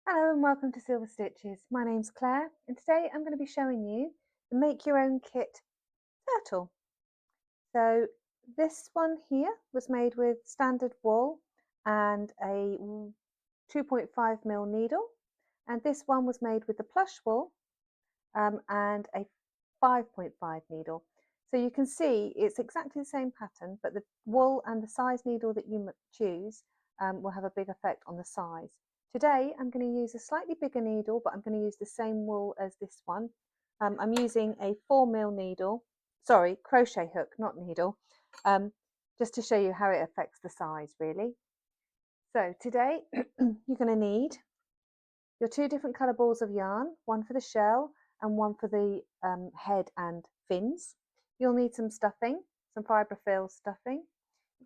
Hello and welcome to Silver Stitches. My name's Claire and today I'm going to be showing you the Make Your Own Kit turtle. So this one here was made with standard wool and a 2.5mm needle, and this one was made with the plush wool and a 5.5 needle. So you can see it's exactly the same pattern, but the wool and the size needle that you choose will have a big effect on the size. Today I'm going to use a slightly bigger needle, but I'm going to use the same wool as this one. I'm using a 4mm needle, sorry, crochet hook, not needle, just to show you how it affects the size really. So today you're going to need your two different colour balls of yarn, one for the shell and one for the head and fins. You'll need some stuffing, some fibrofil stuffing.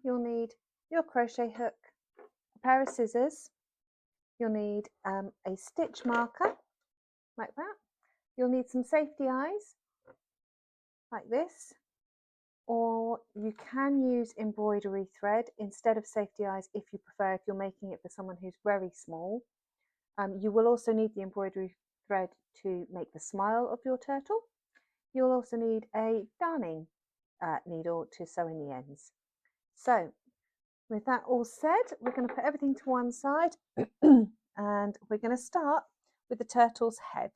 You'll need your crochet hook, a pair of scissors. You'll need a stitch marker like that. You'll need some safety eyes like this, or you can use embroidery thread instead of safety eyes if you prefer, if you're making it for someone who's very small. You will also need the embroidery thread to make the smile of your turtle. You'll also need a darning needle to sew in the ends. So with that all said, we're going to put everything to one side and we're going to start with the turtle's head.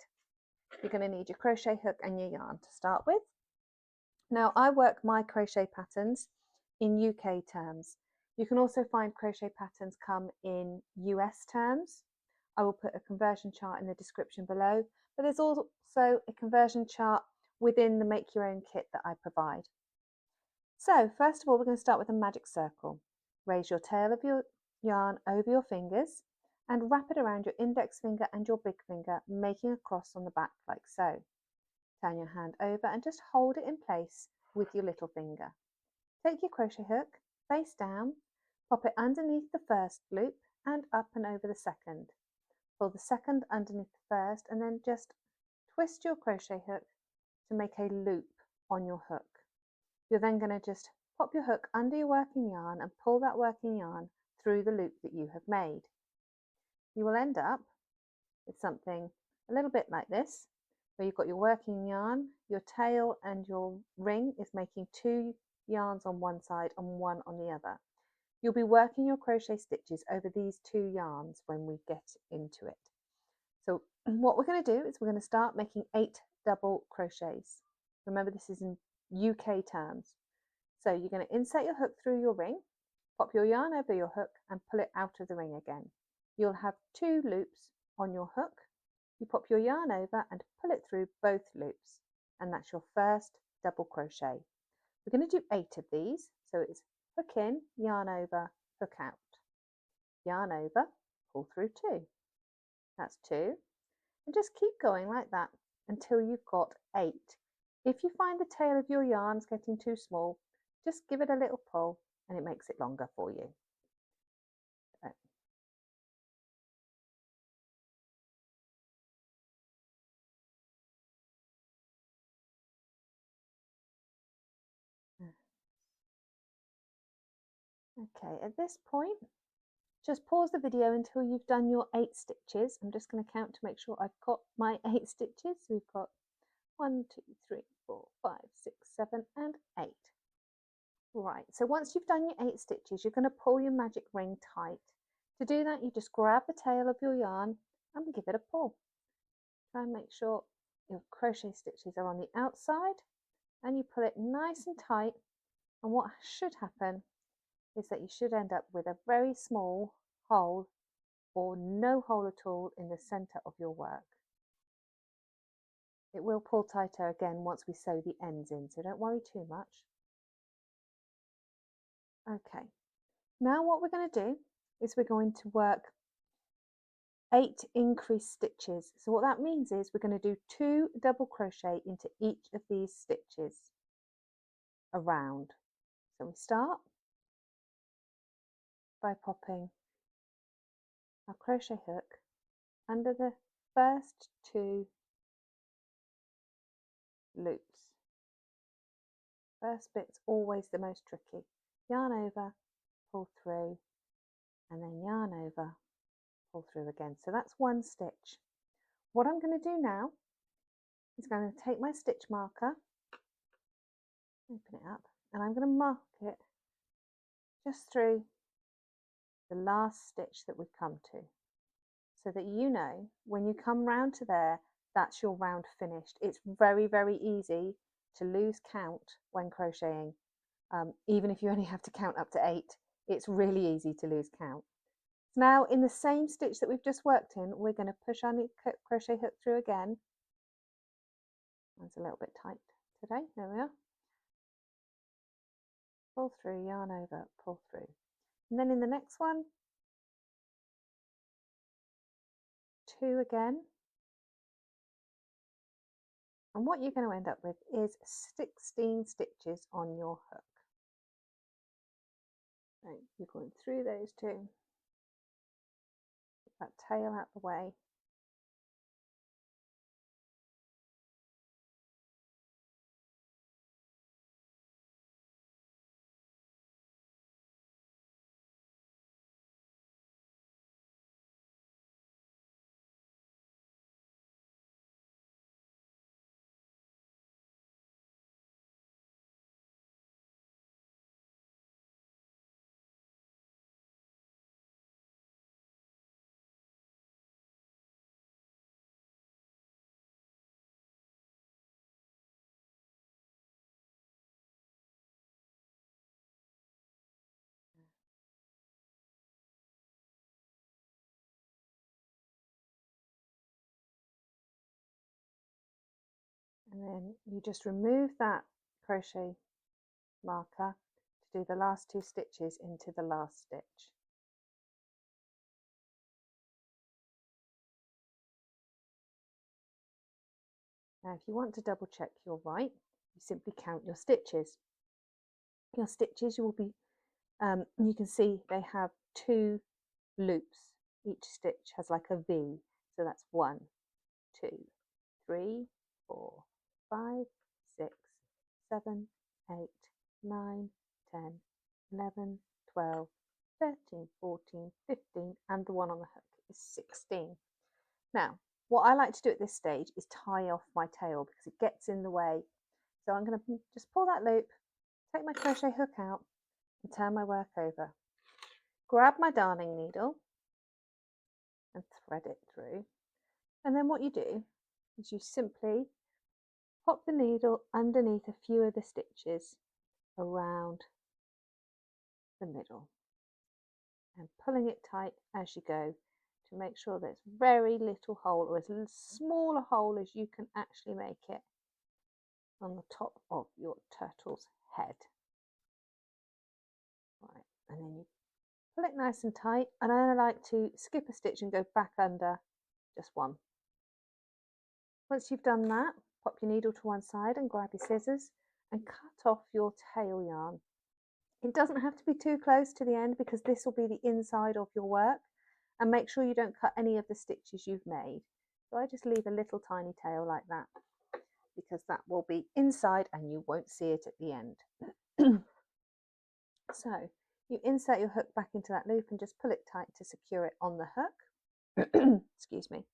You're going to need your crochet hook and your yarn to start with. Now I work my crochet patterns in UK terms. You can also find crochet patterns come in US terms. I will put a conversion chart in the description below, but there's also a conversion chart within the Make Your Own kit that I provide. So first of all, we're going to start with a magic circle. Raise your tail of your yarn over your fingers and wrap it around your index finger and your big finger, making a cross on the back like so. Turn your hand over and just hold it in place with your little finger. Take your crochet hook face down, pop it underneath the first loop and up and over the second. Pull the second underneath the first and then just twist your crochet hook to make a loop on your hook. You're then going to just pop your hook under your working yarn and pull that working yarn through the loop that you have made. You will end up with something a little bit like this, where you've got your working yarn, your tail and your ring is making two yarns on one side and one on the other. You'll be working your crochet stitches over these two yarns when we get into it. So what we're going to do is we're going to start making 8 double crochets. Remember, this is in UK terms. So you're going to insert your hook through your ring, pop your yarn over your hook and pull it out of the ring again. You'll have 2 loops on your hook. You pop your yarn over and pull it through both loops, and that's your first double crochet. We're going to do 8 of these, so it's hook in, yarn over, hook out, yarn over, pull through 2. That's 2, and just keep going like that until you've got 8. If you find the tail of your yarn's getting too small, just give it a little pull and it makes it longer for you. Okay, at this point, just pause the video until you've done your 8 stitches. I'm just going to count to make sure I've got my 8 stitches. So we've got 1, 2, 3, 4, 5, 6, 7 and 8. Right, so once you've done your 8 stitches, you're going to pull your magic ring tight. To do that, you just grab the tail of your yarn and give it a pull. Try and make sure your crochet stitches are on the outside and you pull it nice and tight, and what should happen is that you should end up with a very small hole or no hole at all in the center of your work. It will pull tighter again once we sew the ends in, so don't worry too much. Okay, now what we're going to do is we're going to work 8 increased stitches. So what that means is we're going to do 2 double crochet into each of these stitches around. So we start by popping our crochet hook under the first 2 loops. First bit's always the most tricky. Yarn over, pull through, and then yarn over, pull through again. So that's one stitch. What I'm going to do now is going to take my stitch marker, open it up, and I'm going to mark it just through the last stitch that we've come to, so that you know when you come round to there, that's your round finished. It's very, very easy to lose count when crocheting. Even if you only have to count up to 8, it's really easy to lose count. Now in the same stitch that we've just worked in, we're going to push our crochet hook through again. It's a little bit tight today, there we are. Pull through, yarn over, pull through. And then in the next one, 2 again. And what you're going to end up with is 16 stitches on your hook. Right, you're going through those 2. Get that tail out the way. And then you just remove that crochet marker to do the last 2 stitches into the last stitch. Now if you want to double check you're right, you simply count your stitches. Your stitches, you will be, you can see they have 2 loops. Each stitch has like a V, so that's 1, 2, 3, 4, 5, 6, 7, 8, 9, 10, 11, 12, 13, 14, 15, and the one on the hook is 16. Now, what I like to do at this stage is tie off my tail because it gets in the way. So I'm going to just pull that loop, take my crochet hook out, and turn my work over. Grab my darning needle and thread it through. And then what you do is you simply pop the needle underneath a few of the stitches around the middle and pulling it tight as you go to make sure there's very little hole, or as small a hole as you can actually make it on the top of your turtle's head. Right, and then you pull it nice and tight, and I like to skip a stitch and go back under just one. Once you've done that, pop your needle to one side and grab your scissors and cut off your tail yarn. It doesn't have to be too close to the end because this will be the inside of your work, and make sure you don't cut any of the stitches you've made. So I just leave a little tiny tail like that because that will be inside and you won't see it at the end. So you insert your hook back into that loop and just pull it tight to secure it on the hook. Excuse me.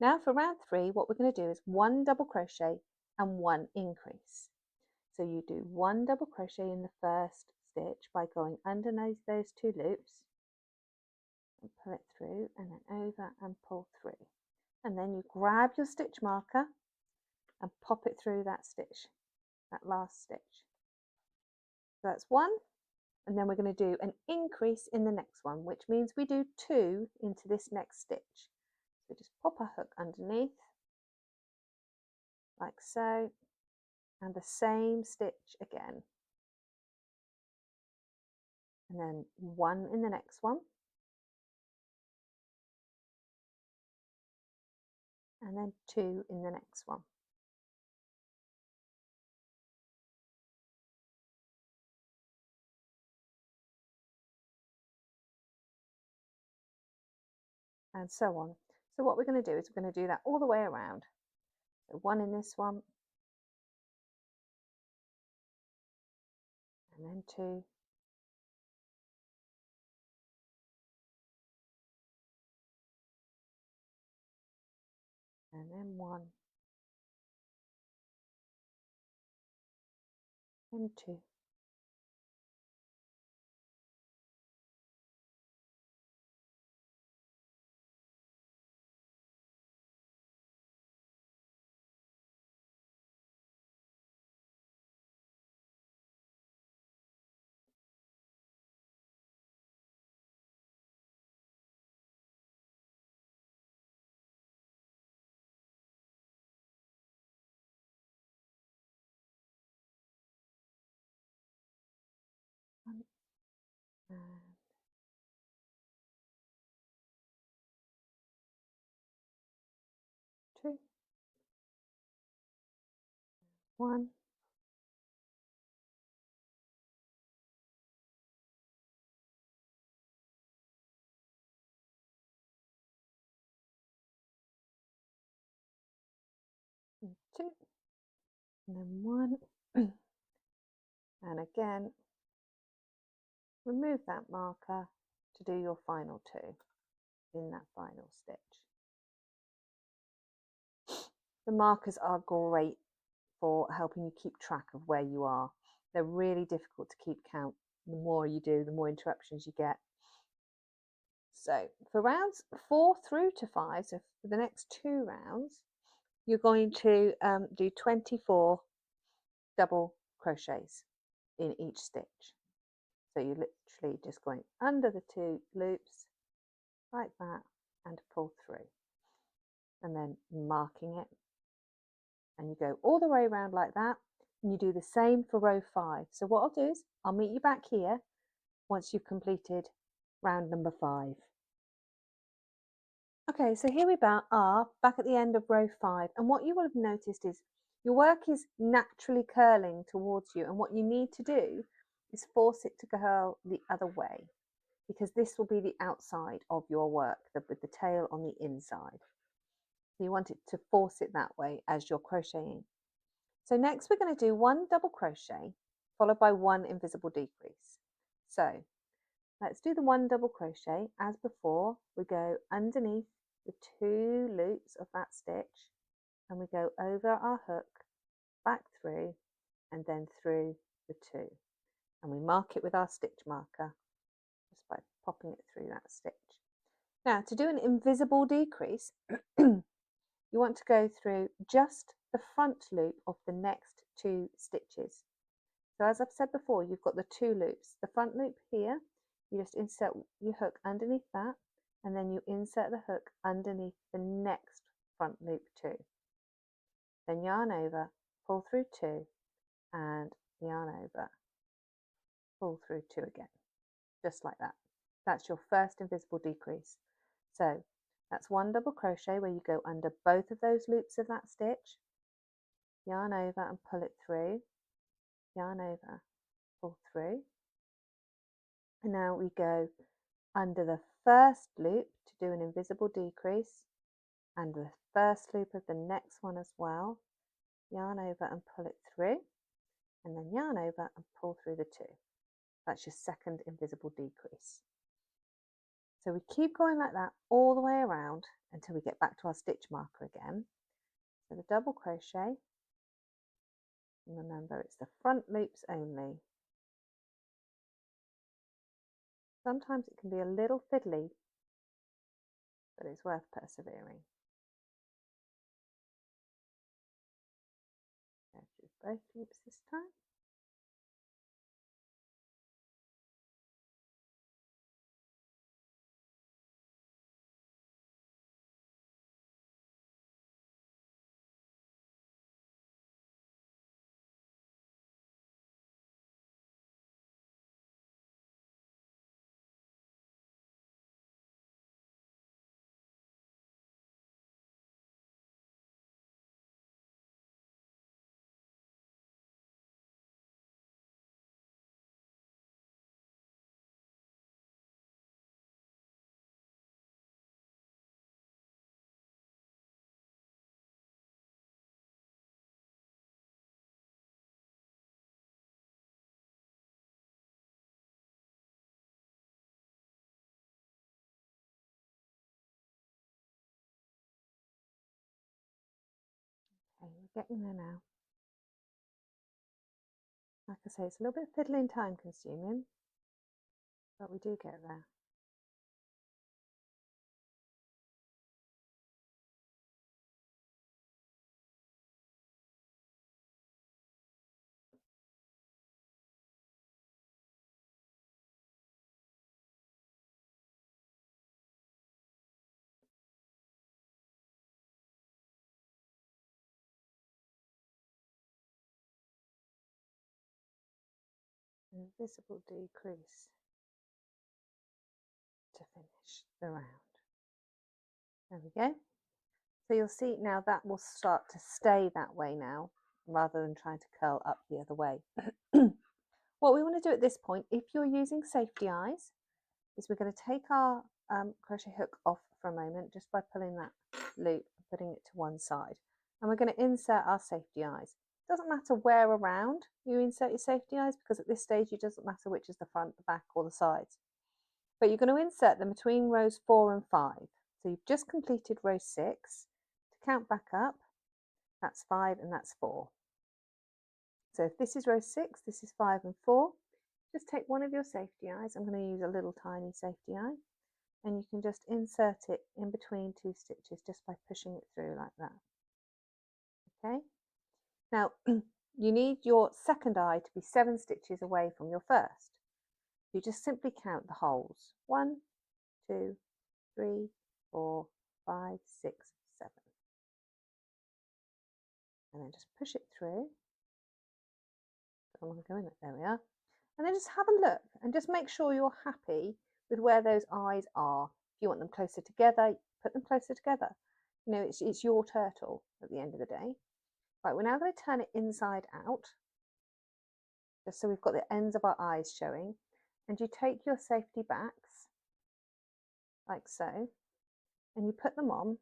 Now for round 3, what we're going to do is 1 double crochet and 1 increase. So you do 1 double crochet in the first stitch by going underneath those 2 loops and pull it through, and then over and pull through. And then you grab your stitch marker and pop it through that stitch, that last stitch. So that's 1, and then we're going to do an increase in the next one, which means we do 2 into this next stitch. So just pop a hook underneath, like so, and the same stitch again. And then 1 in the next one. And then 2 in the next one. And so on. So what we're going to do is we're going to do that all the way around. So 1 in this one, and then 2, and then 1, and 2, and 2, 1, and 2, and then 1, and again remove that marker to do your final 2 in that final stitch. The markers are great for helping you keep track of where you are. They're really difficult to keep count. The more you do, the more interruptions you get. So for rounds 4 through to 5, so for the next 2 rounds, you're going to do 24 double crochets in each stitch. So you're literally just going under the 2 loops like that and pull through, and then marking it, and you go all the way around like that, and you do the same for row 5. So what I'll do is I'll meet you back here once you've completed round number 5. Okay, so here we are back at the end of row 5, and what you will have noticed is your work is naturally curling towards you, and what you need to do is force it to curl the other way, because this will be the outside of your work with the tail on the inside. So you want it to force it that way as you're crocheting. So next we're going to do 1 double crochet followed by 1 invisible decrease. So let's do the 1 double crochet. As before, we go underneath the 2 loops of that stitch, and we go over our hook, back through, and then through the 2. And we mark it with our stitch marker just by popping it through that stitch. Now, to do an invisible decrease, you want to go through just the front loop of the next 2 stitches. So as I've said before, you've got the 2 loops. The front loop here, you just insert your hook underneath that, and then you insert the hook underneath the next front loop too. Then yarn over, pull through 2, and yarn over, pull through 2 again, just like that. That's your first invisible decrease. So that's 1 double crochet where you go under both of those loops of that stitch, yarn over and pull it through, yarn over, pull through, and now we go under the first loop to do an invisible decrease, and the first loop of the next one as well, yarn over and pull it through, and then yarn over and pull through the 2. That's your second invisible decrease. So we keep going like that all the way around until we get back to our stitch marker again. So the double crochet, and remember it's the front loops only. Sometimes it can be a little fiddly, but it's worth persevering. Go through both loops this time. Okay, we're getting there now. Like I say, it's a little bit fiddly and time consuming, but we do get there. Invisible decrease to finish the round. There we go. So you'll see now that will start to stay that way now, rather than trying to curl up the other way. What we want to do at this point, if you're using safety eyes, is we're going to take our crochet hook off for a moment just by pulling that loop and putting it to one side. And we're going to insert our safety eyes. It doesn't matter where around you insert your safety eyes, because at this stage it doesn't matter which is the front, the back or the sides. But you're going to insert them between rows 4 and 5. So you've just completed row 6. To count back up, that's 5 and that's 4. So if this is row 6, this is 5 and 4. Just take one of your safety eyes. I'm going to use a little tiny safety eye, and you can just insert it in between 2 stitches just by pushing it through like that. Okay. Now you need your second eye to be 7 stitches away from your first. You just simply count the holes. 1, 2, 3, 4, 5, 6, 7. And then just push it through. Don't want to go in it. There we are. And then just have a look and just make sure you're happy with where those eyes are. If you want them closer together, put them closer together. You know, it's your turtle at the end of the day. Right, we're now going to turn it inside out, just so we've got the ends of our eyes showing. And you take your safety backs, like so, and you put them on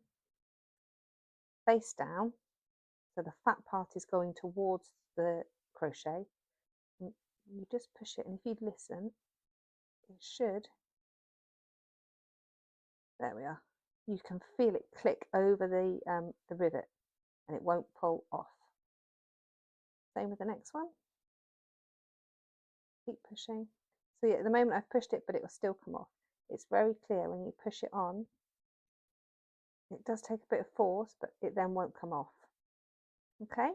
face down, so the fat part is going towards the crochet. And you just push it, and if you listen, it should. There we are. You can feel it click over the rivet, and it won't pull off. Same with the next one. Keep pushing. So yeah, at the moment I've pushed it, but it will still come off. It's very clear when you push it on. It does take a bit of force, but it then won't come off. Okay,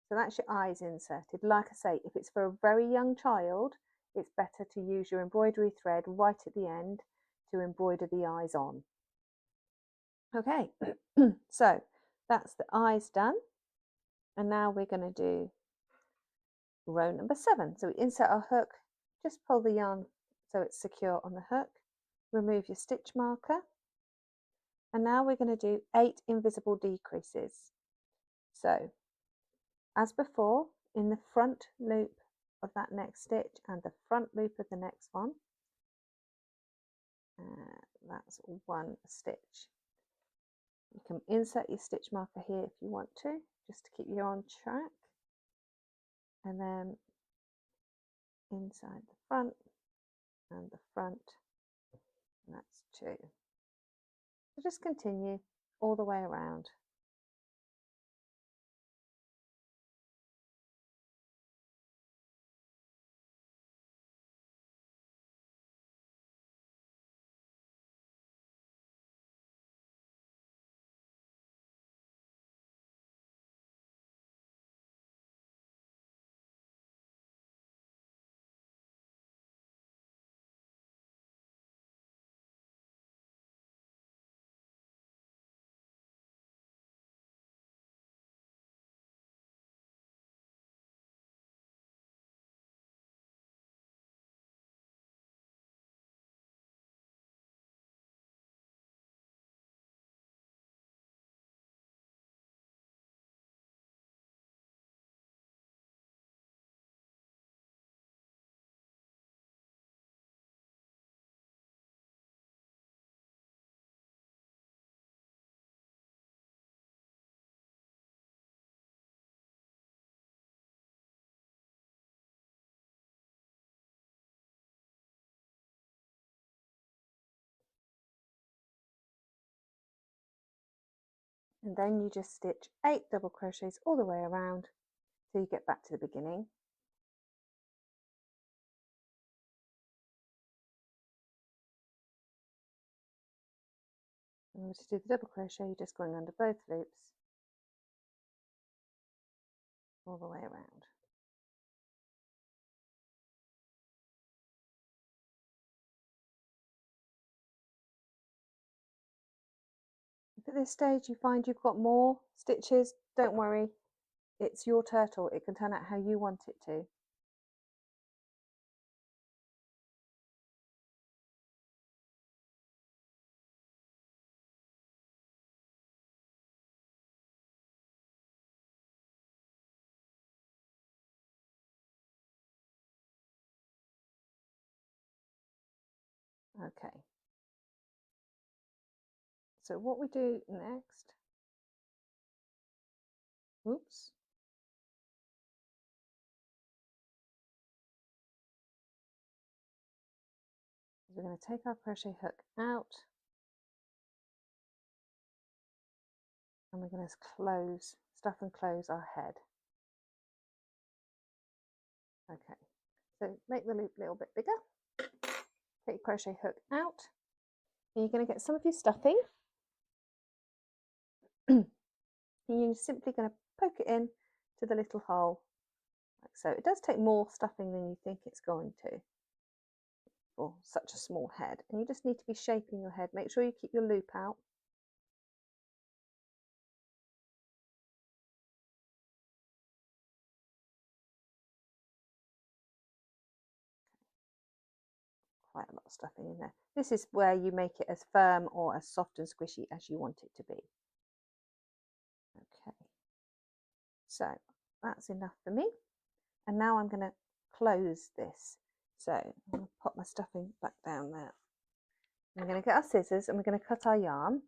so that's your eyes inserted. Like I say, if it's for a very young child, it's better to use your embroidery thread right at the end to embroider the eyes on. Okay, so that's the eyes done. And now we're going to do row number 7. So we insert our hook, just pull the yarn so it's secure on the hook, remove your stitch marker, and now we're going to do 8 invisible decreases. So as before, in the front loop of that next stitch and the front loop of the next one, that's 1 stitch. You can insert your stitch marker here if you want to, just to keep you on track, and then inside the front and the front, and that's 2. So just continue all the way around. And then you just stitch 8 double crochets all the way around till you get back to the beginning. In order to do the double crochet, you're just going under both loops all the way around. If at this stage you find you've got more stitches, don't worry, it's your turtle, it can turn out how you want it to. Okay, so what we do next, oops, is we're going to take our crochet hook out and we're going to stuff and close our head. Okay, so make the loop a little bit bigger, take your crochet hook out, and you're going to get some of your stuffing. And you're simply going to poke it in to the little hole, like so. It does take more stuffing than you think it's going to for such a small head. And you just need to be shaping your head. Make sure you keep your loop out. Quite a lot of stuffing in there. This is where you make it as firm or as soft and squishy as you want it to be. Okay, so that's enough for me. And now I'm going to close this. So I'm going to pop my stuffing back down there. We're going to get our scissors and we're going to cut our yarn.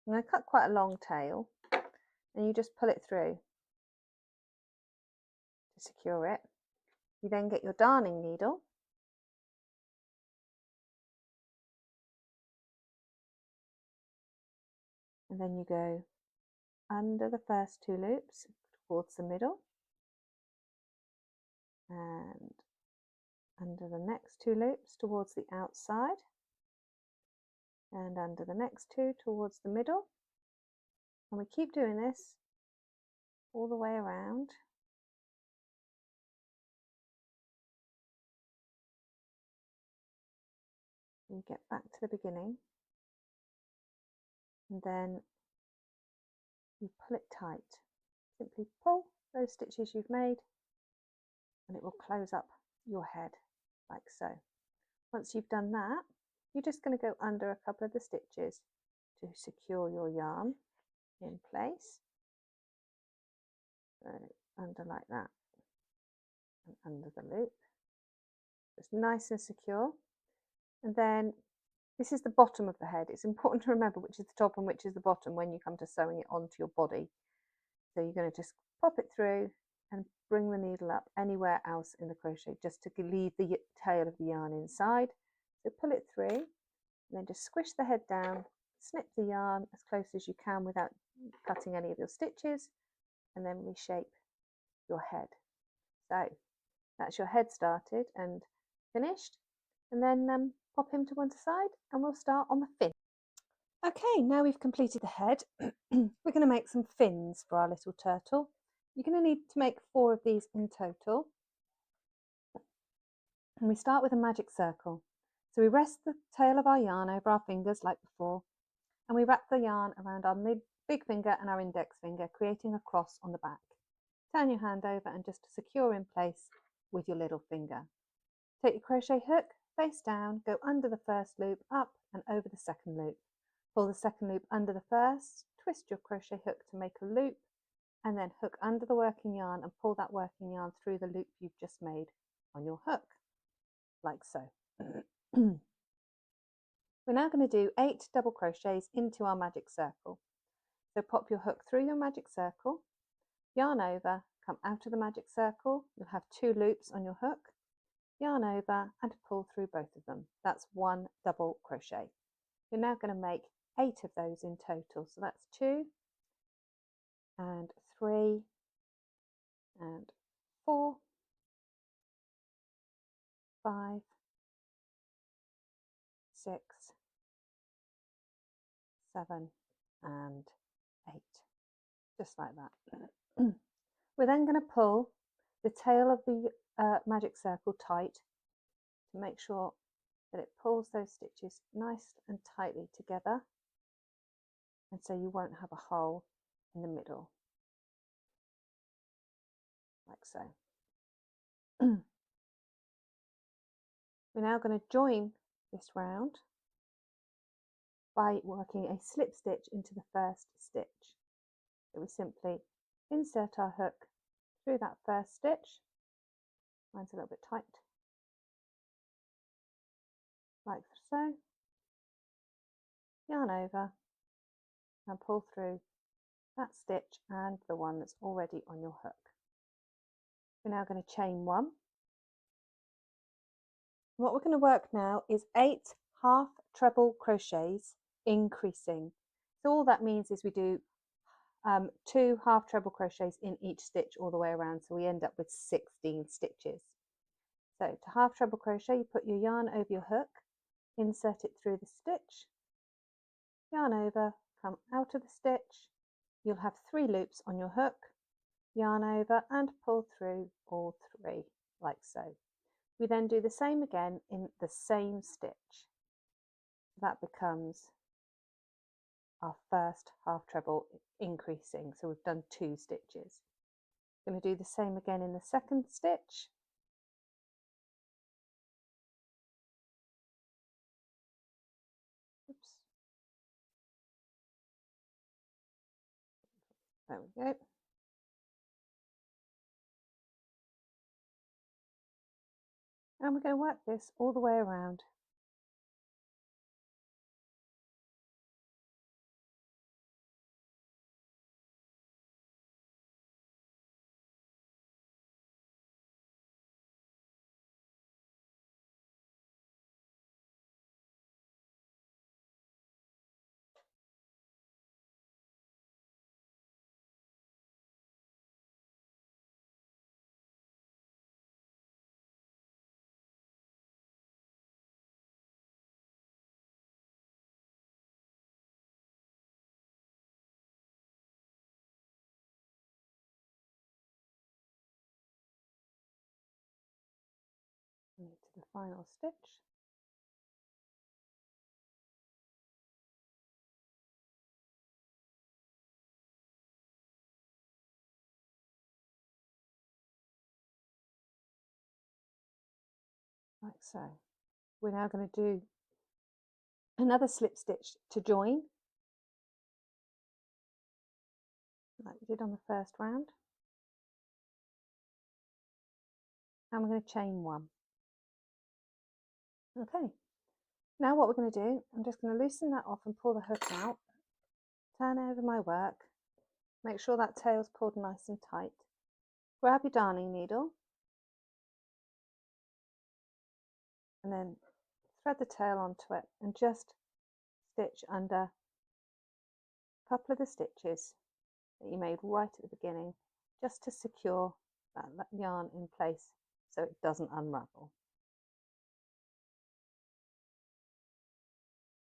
I'm going to cut quite a long tail and you just pull it through to secure it. You then get your darning needle and then you go under the first 2 loops towards the middle and under the next 2 loops towards the outside and under the next 2 towards the middle, and we keep doing this all the way around. You get back to the beginning and then you pull it tight. Simply pull those stitches you've made and it will close up your head like so. Once you've done that, you're just going to go under a couple of the stitches to secure your yarn in place. So under like that and under the loop. It's nice and secure. And then this is the bottom of the head. It's important to remember which is the top and which is the bottom when you come to sewing it onto your body. So you're going to just pop it through and bring the needle up anywhere else in the crochet just to leave the tail of the yarn inside. So pull it through and then just squish the head down, snip the yarn as close as you can without cutting any of your stitches, and then reshape your head. So that's your head started and finished. And then pop him to one side and we'll start on the fin. Okay, now we've completed the head, we're going to make some fins for our little turtle. You're going to need to make 4 of these in total. And we start with a magic circle. So we rest the tail of our yarn over our fingers like before, and we wrap the yarn around our big finger and our index finger, creating a cross on the back. Turn your hand over and just secure in place with your little finger. Take your crochet hook, face down, go under the first loop, up and over the second loop. Pull the second loop under the first, twist your crochet hook to make a loop, and then hook under the working yarn and pull that working yarn through the loop you've just made on your hook, like so. We're now going to do 8 double crochets into our magic circle. So pop your hook through your magic circle, yarn over, come out of the magic circle, you'll have 2 loops on your hook, yarn over and pull through both of them. That's 1 double crochet. You're now going to make 8 of those in total. So that's 2 and 3 and 4, 5, 6, 7 and 8, just like that. We're then going to pull the tail of the magic circle tight to make sure that it pulls those stitches nice and tightly together, and so you won't have a hole in the middle, like so. We're now going to join this round by working a slip stitch into the first stitch. So we simply insert our hook through that first stitch. Mine's a little bit tight, like so. Yarn over and pull through that stitch and the one that's already on your hook. We're now going to chain 1. What we're going to work now is 8 half treble crochets increasing. So all that means is we do 2 half treble crochets in each stitch all the way around, so we end up with 16 stitches. So to half treble crochet, you put your yarn over your hook, insert it through the stitch, yarn over, come out of the stitch. You'll have 3 loops on your hook, yarn over and pull through all 3, like so. We then do the same again in the same stitch. That becomes our first half treble increasing, so we've done 2 stitches. We're going to do the same again in the second stitch. Oops. There we go. And we're going to work this all the way around. To the final stitch. Like so. We're now going to do another slip stitch to join, like we did on the first round, and we're going to chain 1. Okay, now what we're going to do, I'm just going to loosen that off and pull the hook out, turn over my work, make sure that tail's pulled nice and tight, grab your darning needle and then thread the tail onto it and just stitch under a couple of the stitches that you made right at the beginning, just to secure that yarn in place so it doesn't unravel.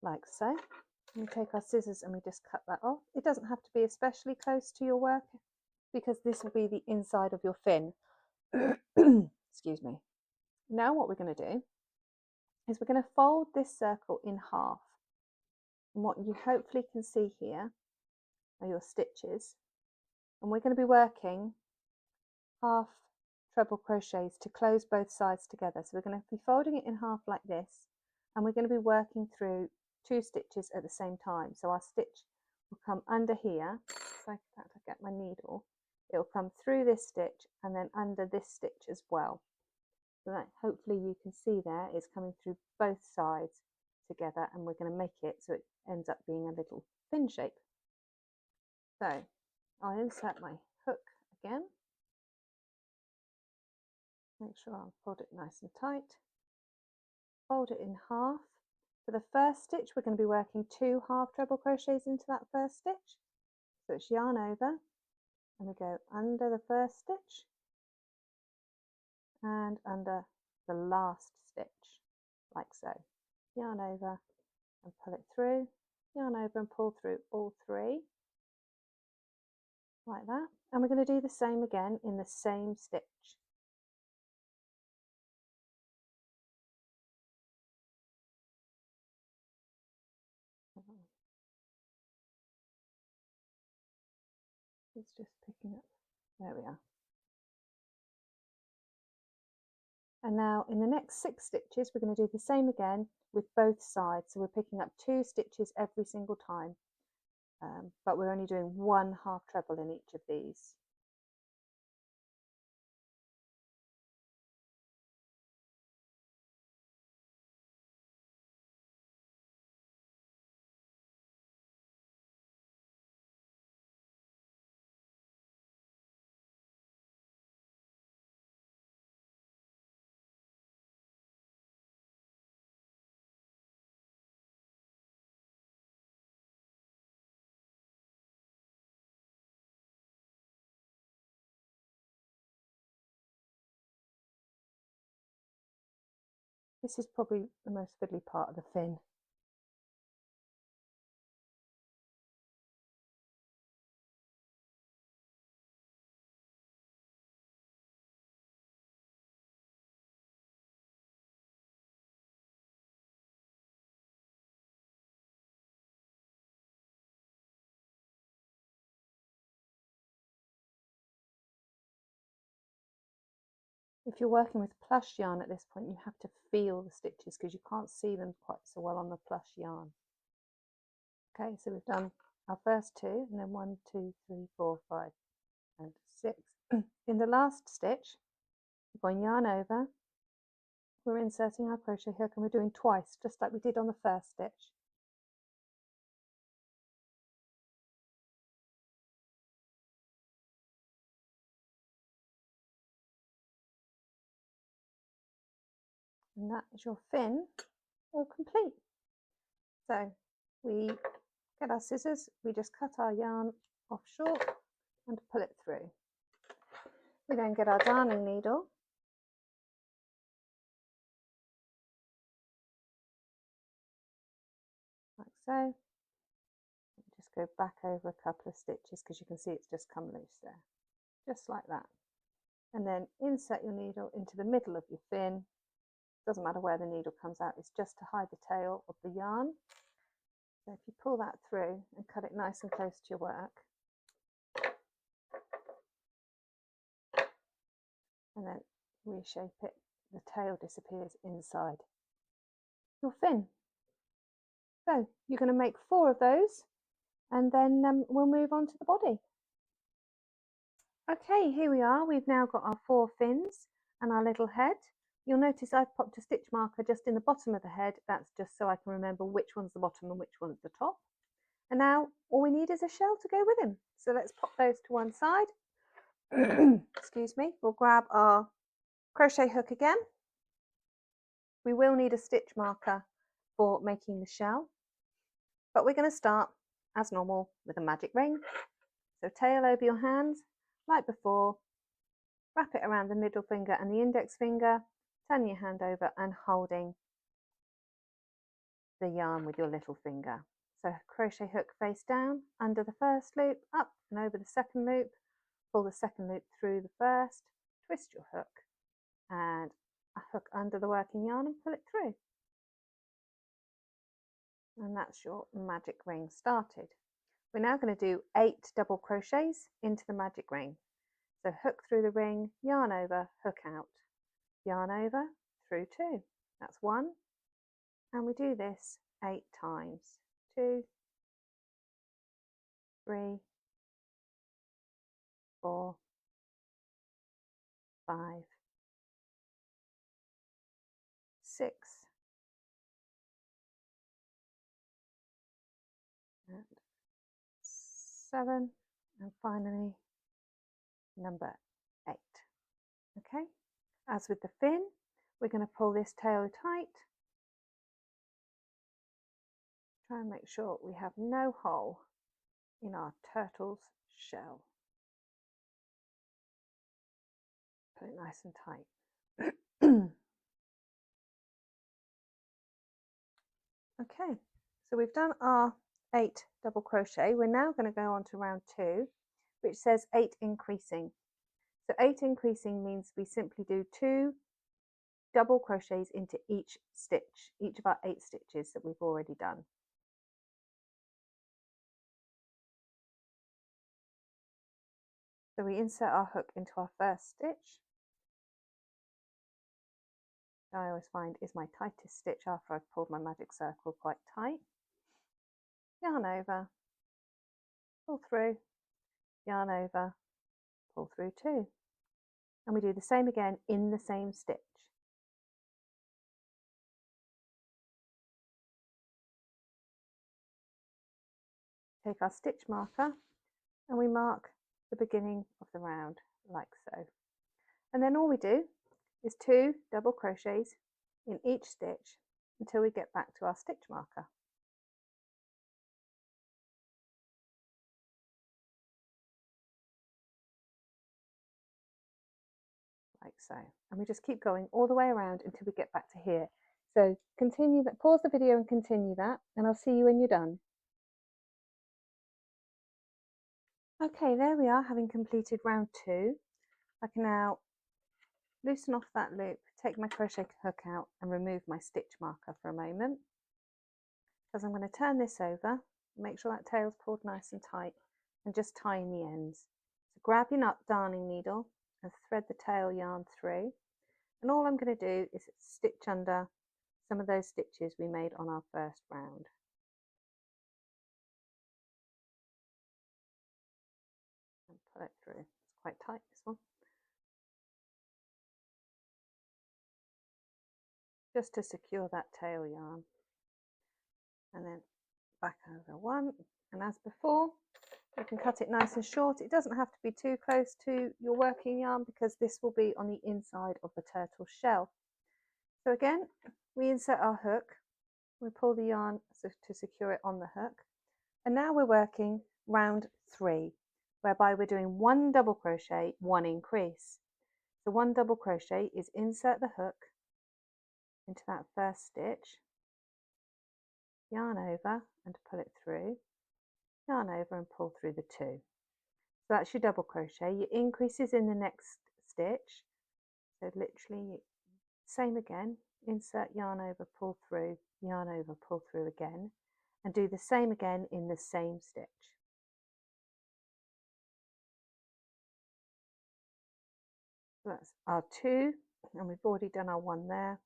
Like so. We take our scissors and we just cut that off. It doesn't have to be especially close to your work because this will be the inside of your fin. Excuse me. Now what we're going to do is we're going to fold this circle in half. And what you hopefully can see here are your stitches. And we're going to be working half treble crochets to close both sides together. So we're going to be folding it in half like this, and we're going to be working through 2 stitches at the same time. So our stitch will come under here. So in fact, I get my needle. It will come through this stitch and then under this stitch as well. So that hopefully you can see there, it's coming through both sides together, and we're going to make it so it ends up being a little fin shape. So I'll insert my hook again. Make sure I'll fold it nice and tight. Fold it in half For the first stitch, we're going to be working 2 half treble crochets into that first stitch. So it's yarn over, and we go under the first stitch and under the last stitch, like so. Yarn over and pull it through, yarn over and pull through all 3, like that. And we're going to do the same again in the same stitch. It's just picking up. There we are. And now in the next 6 stitches, we're going to do the same again with both sides. So we're picking up 2 stitches every single time, but we're only doing 1 half treble in each of these. This is probably the most fiddly part of the fin. If you're working with plush yarn at this point, you have to feel the stitches because you can't see them quite so well on the plush yarn. Okay, so we've done our first 2, and then 1, 2, 3, 4, 5, and 6. In the last stitch, we're going yarn over, we're inserting our crochet hook, and we're doing twice, just like we did on the first stitch. And that is your fin all complete. So we get our scissors, we just cut our yarn off short and pull it through. We then get our darning needle, like so. Just go back over a couple of stitches because you can see it's just come loose there, just like that. And then insert your needle into the middle of your fin. Doesn't matter where the needle comes out, it's just to hide the tail of the yarn. So if you pull that through and cut it nice and close to your work, and then reshape it, the tail disappears inside your fin. So you're going to make 4 of those, and then we'll move on to the body. Okay, here we are. We've now got our 4 fins and our little head. You'll notice I've popped a stitch marker just in the bottom of the head. That's just so I can remember which one's the bottom and which one's the top. And now all we need is a shell to go with him. So let's pop those to one side. Excuse me. We'll grab our crochet hook again. We will need a stitch marker for making the shell, but we're going to start as normal with a magic ring. So tail over your hands like before, wrap it around the middle finger and the index finger, turn your hand over and holding the yarn with your little finger. So crochet hook face down under the first loop, up and over the second loop, pull the second loop through the first, twist your hook and a hook under the working yarn and pull it through. And that's your magic ring started. We're now going to do 8 double crochets into the magic ring. So hook through the ring, yarn over, hook out, yarn over, through 2. That's 1. And we do this 8 times. 2, 3, 4, 5, 6, and 7, and finally number 8. Okay, as with the fin, we're going to pull this tail tight try and make sure we have no hole in our turtle's shell. Put it nice and tight. Okay, so we've done our 8 double crochet. We're now going to go on to round 2, which says 8 increasing. So 8 increasing means we simply do 2 double crochets into each stitch, each of our 8 stitches that we've already done. So we insert our hook into our first stitch. I always find is my tightest stitch after I've pulled my magic circle quite tight. Yarn over, pull through, yarn over, pull through 2. And we do the same again in the same stitch. Take our stitch marker and we mark the beginning of the round like so. And then all we do is 2 double crochets in each stitch until we get back to our stitch marker. Like so. And we just keep going all the way around until we get back to here. So continue that, pause the video and continue that, and I'll see you when you're done. Okay, there we are, having completed round 2. I can now loosen off that loop, take my crochet hook out and remove my stitch marker for a moment. Because I'm going to turn this over, make sure that tail's pulled nice and tight, and just tie in the ends. So grab your darning needle and thread the tail yarn through. And all I'm going to do is stitch under some of those stitches we made on our first round. And pull it through. It's quite tight, this one. Just to secure that tail yarn. And then back over 1. And as before, you can cut it nice and short. It doesn't have to be too close to your working yarn because this will be on the inside of the turtle shell. So again, we insert our hook, we pull the yarn to secure it on the hook, and now we're working round 3, whereby we're doing 1 double crochet, 1 increase. So 1 double crochet is insert the hook into that first stitch, yarn over and pull it through, yarn over and pull through the 2. So that's your double crochet. Your increase is in the next stitch. So literally same again, insert yarn over, pull through, yarn over, pull through again, and do the same again in the same stitch. So that's our 2, and we've already done our 1 there.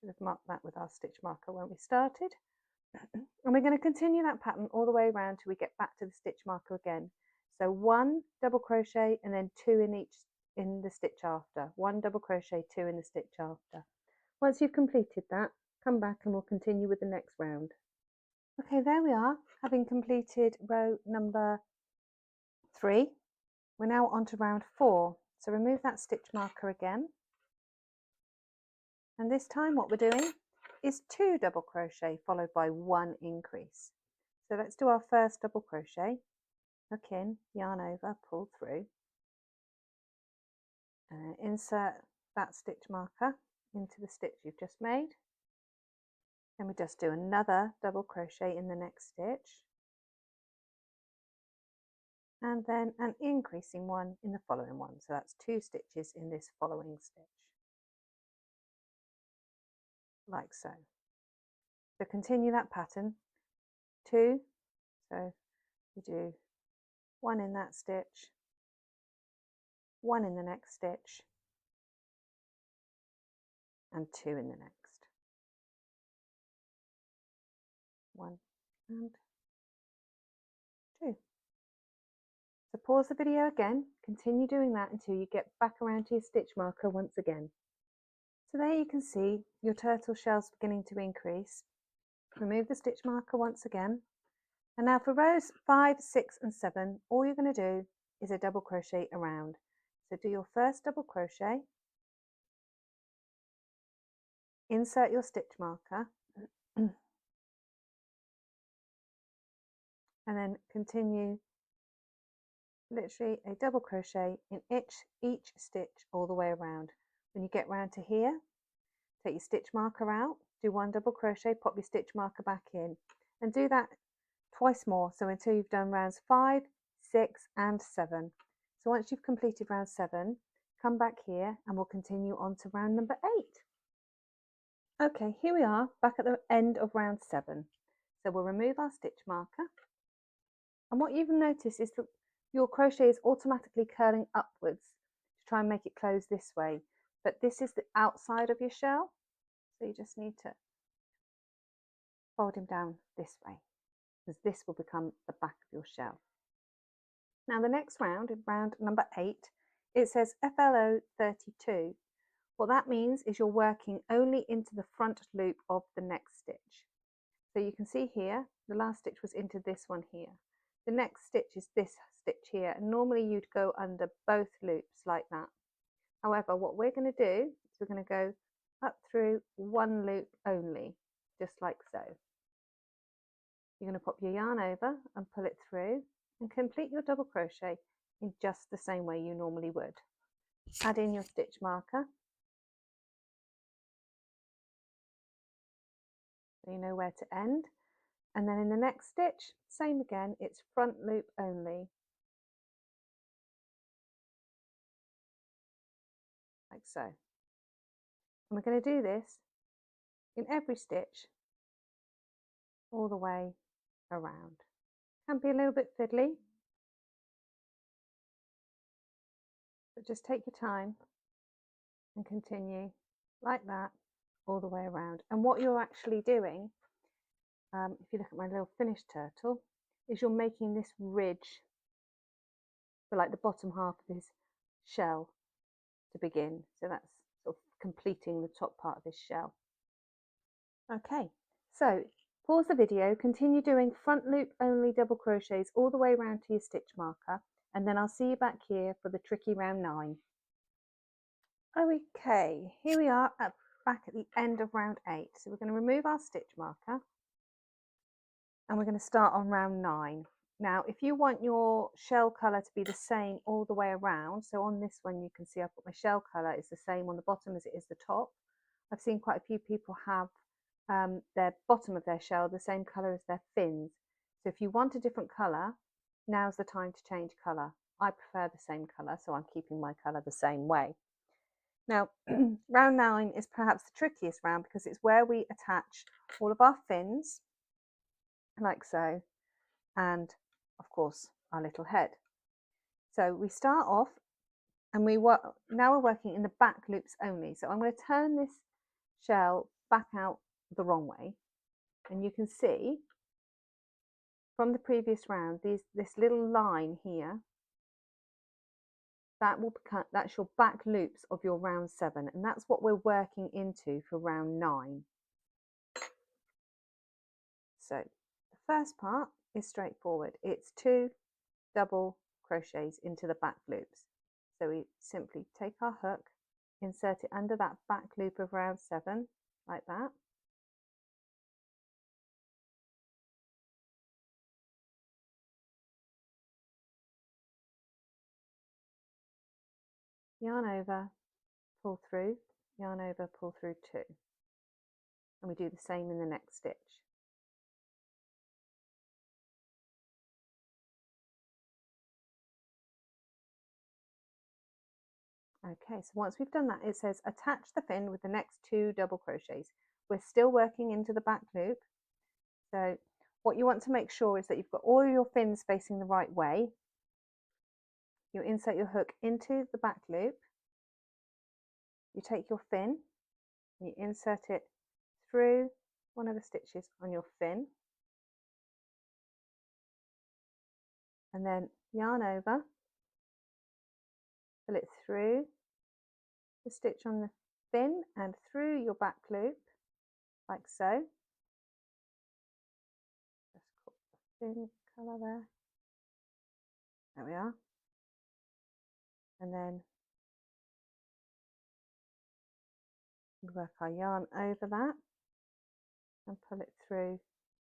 Should have marked that with our stitch marker when we started. And we're going to continue that pattern all the way around till we get back to the stitch marker again. So 1 double crochet and then 2 in the stitch after. 1 double crochet, 2 in the stitch after. Once you've completed that, come back and we'll continue with the next round. Okay, there we are, having completed row number 3. We're now on to round 4. So remove that stitch marker again. And this time what we're doing is 2 double crochet followed by 1 increase. So let's do our first double crochet. Hook in, yarn over, pull through. Insert that stitch marker into the stitch you've just made. Then we just do another double crochet in the next stitch. And then an increasing one in the following one. So that's 2 stitches in this following stitch. Like so. So continue that pattern. 2, so you do 1 in that stitch, 1 in the next stitch, and 2 in the next. 1 and 2. So pause the video again, continue doing that until you get back around to your stitch marker once again. So there you can see your turtle shell's beginning to increase. Remove the stitch marker once again. And now for rows 5, 6 and 7, all you're going to do is a double crochet around. So do your first double crochet, insert your stitch marker, and then continue literally a double crochet in each stitch all the way around. When you get round to here, take your stitch marker out, do 1 double crochet, pop your stitch marker back in, and do that twice more, so until you've done rounds 5, 6 and 7. So once you've completed round 7, come back here and we'll continue on to round number 8. Okay, here we are back at the end of round 7. So we'll remove our stitch marker, and what you've noticed is that your crochet is automatically curling upwards to try and make it close this way, but this is the outside of your shell, so you just need to fold him down this way, because this will become the back of your shell. Now the next round, in round number 8, it says FLO 32. What that means is you're working only into the front loop of the next stitch. So you can see here, the last stitch was into this one here. The next stitch is this stitch here, and normally you'd go under both loops like that. However, what we're going to do is we're going to go up through one loop only, just like so. You're going to pop your yarn over and pull it through and complete your double crochet in just the same way you normally would. Add in your stitch marker, so you know where to end, and then in the next stitch, same again, it's front loop only, like so. And we're going to do this in every stitch all the way around. Can be a little bit fiddly, but just take your time and continue like that all the way around. And what you're actually doing, if you look at my little finished turtle, is you're making this ridge for like the bottom half of his shell to begin. So that's sort of completing the top part of his shell. Okay, so pause the video, continue doing front loop only double crochets all the way around to your stitch marker, and then I'll see you back here for the tricky round 9. Okay, here we are back at the end of round 8. So we're going to remove our stitch marker and we're going to start on round 9. Now, if you want your shell colour to be the same all the way around, so on this one you can see I've got my shell colour is the same on the bottom as it is the top. I've seen quite a few people have their bottom of their shell the same colour as their fins. So if you want a different colour, now's the time to change colour. I prefer the same colour, so I'm keeping my colour the same way. Now, round 9 is perhaps the trickiest round because it's where we attach all of our fins, like so, and of course our little head. So we start off and now we're working in the back loops only. So I'm going to turn this shell back out the wrong way, and you can see from the previous round this little line here, that's your back loops of your round 7, and that's what we're working into for round 9. So the first part is straightforward. It's 2 double crochets into the back loops. So we simply take our hook, insert it under that back loop of round 7 like that. Yarn over, pull through, yarn over, pull through 2. And we do the same in the next stitch. Okay, so once we've done that, it says attach the fin with the next 2 double crochets. We're still working into the back loop. So what you want to make sure is that you've got all your fins facing the right way. You insert your hook into the back loop. You take your fin and you insert it through one of the stitches on your fin. And then yarn over, pull it through the stitch on the fin and through your back loop, like so. Just put the fin colour there. There we are. And then work our yarn over that and pull it through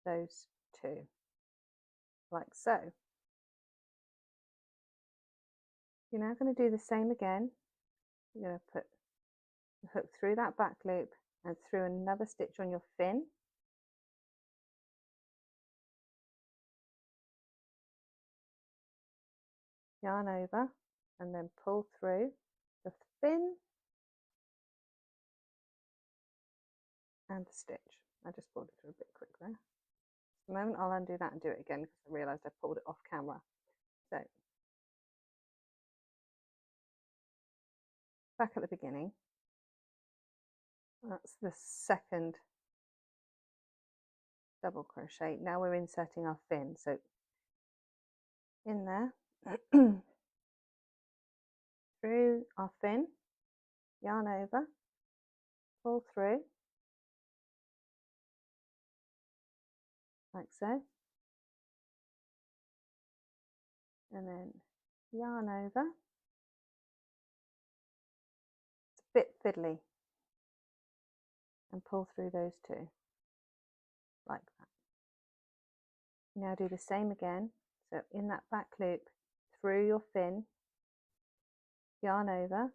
those 2. like so. You're now going to do the same again. You're going to put the hook through that back loop and through another stitch on your fin. Yarn over and then pull through the fin and the stitch. I just pulled it through a bit quick there. Just a moment, I'll undo that and do it again because I realised I pulled it off camera. So back at the beginning, that's the second double crochet. Now we're inserting our fin. So in there, through our fin, yarn over, pull through, like so, and then yarn over. It's a bit fiddly, and pull through those two, like that. Now do the same again. So in that back loop, through your fin, yarn over,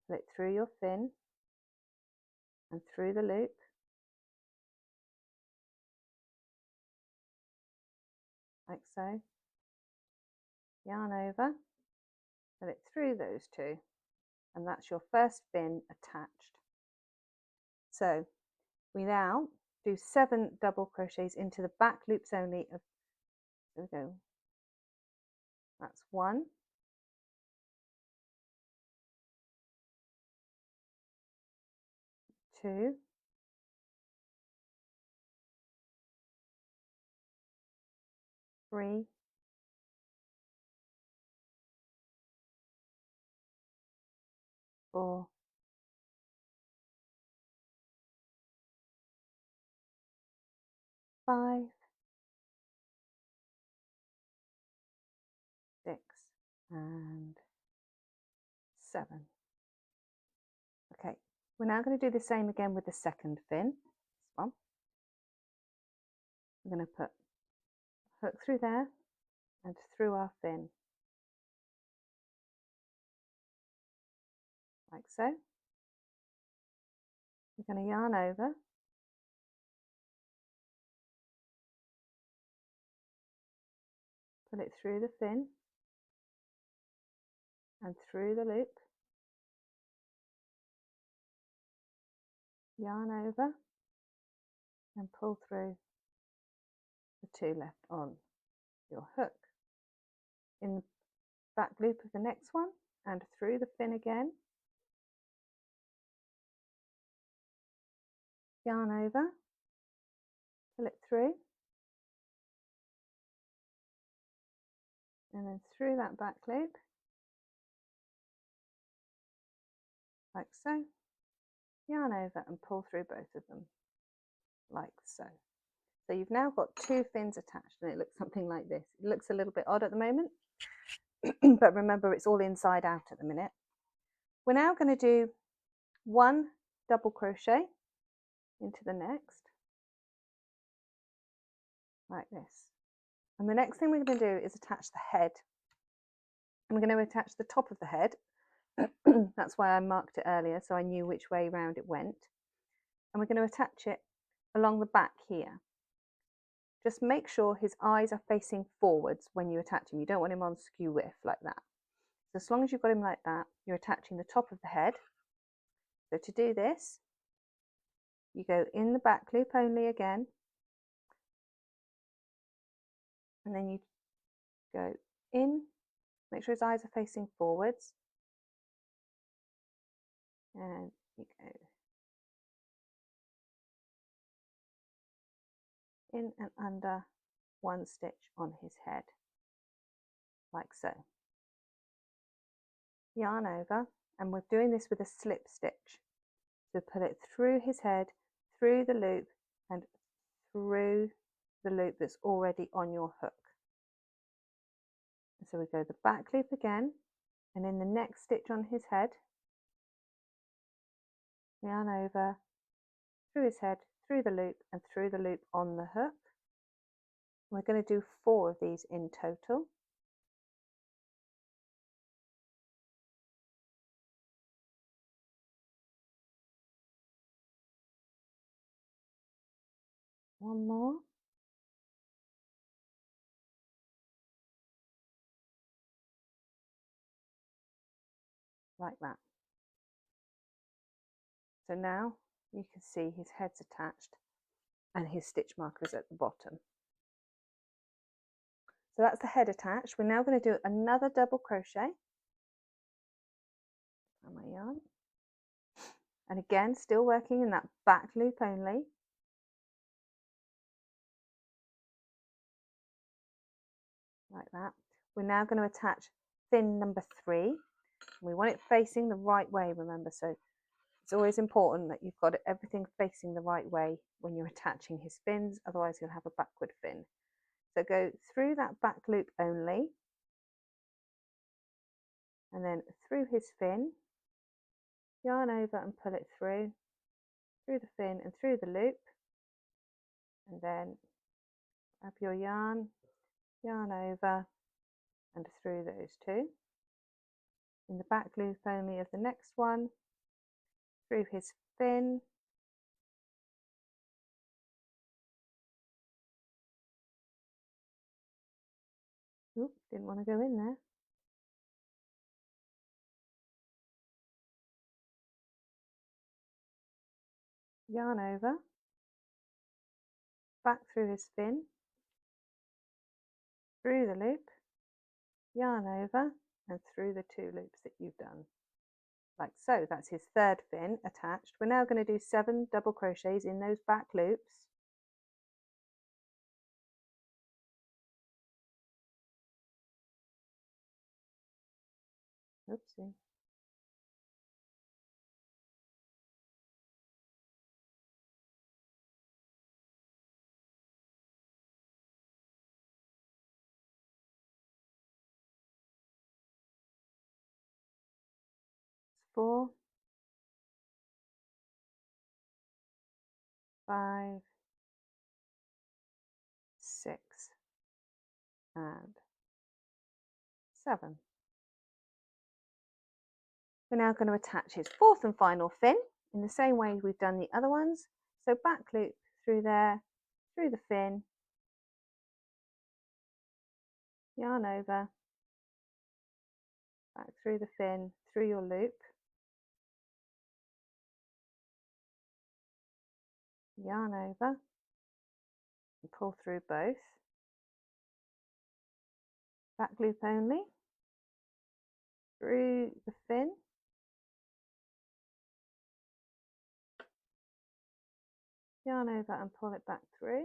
pull it through your fin, and through the loop, like so, yarn over, pull it through those two, and that's your first fin attached. So we now do 7 double crochets into the back loops only of, there we go, that's 1, 2, 3, 4, 5, 6, and 7. Okay, we're now going to do the same again with the second fin. This one. We're going to put a hook through there and through our fin, like so. We're going to yarn over, pull it through the fin and through the loop, yarn over and pull through the 2 left on your hook. In the back loop of the next one and through the fin again, yarn over, pull it through, and then through that back loop, like so, yarn over and pull through both of them, like so. So you've now got 2 fins attached and it looks something like this. It looks a little bit odd at the moment, but remember it's all inside out at the minute. We're now going to do 1 double crochet into the next, like this. And the next thing we're going to do is attach the head. And we're going to attach the top of the head. That's why I marked it earlier, so I knew which way round it went. And we're going to attach it along the back here. Just make sure his eyes are facing forwards when you attach him. You don't want him on skew whiff like that. So as long as you've got him like that, you're attaching the top of the head. So to do this, you go in the back loop only again, and then you go in, make sure his eyes are facing forwards, and you go in and under 1 stitch on his head, like so. Yarn over, and we're doing this with a slip stitch. So put it through his head, through the loop, and through the loop that's already on your hook. So we go the back loop again, and in the next stitch on his head, yarn over, through his head, through the loop, and through the loop on the hook. We're going to do 4 of these in total. One more. Like that. So now you can see his head's attached and his stitch marker is at the bottom. So that's the head attached. We're now going to do another double crochet on my yarn. And again, still working in that back loop only. Like that. We're now going to attach fin number 3. We want it facing the right way, remember, so it's always important that you've got everything facing the right way when you're attaching his fins, otherwise you'll have a backward fin. So go through that back loop only, and then through his fin, yarn over and pull it through the fin and through the loop, and then grab your yarn over and through those 2. In the back loop only of the next one, through his fin, oop, didn't want to go in there, yarn over, back through his fin, through the loop, yarn over and through the 2 loops that you've done. Like so, that's his 3rd fin attached. We're now going to do 7 double crochets in those back loops. Oopsie. Four, 5, 6 and 7. We're now going to attach his 4th and final fin in the same way we've done the other ones. So back loop through there, through the fin, yarn over, back through the fin, through your loop, yarn over and pull through both, back loop only, through the fin, yarn over and pull it back through,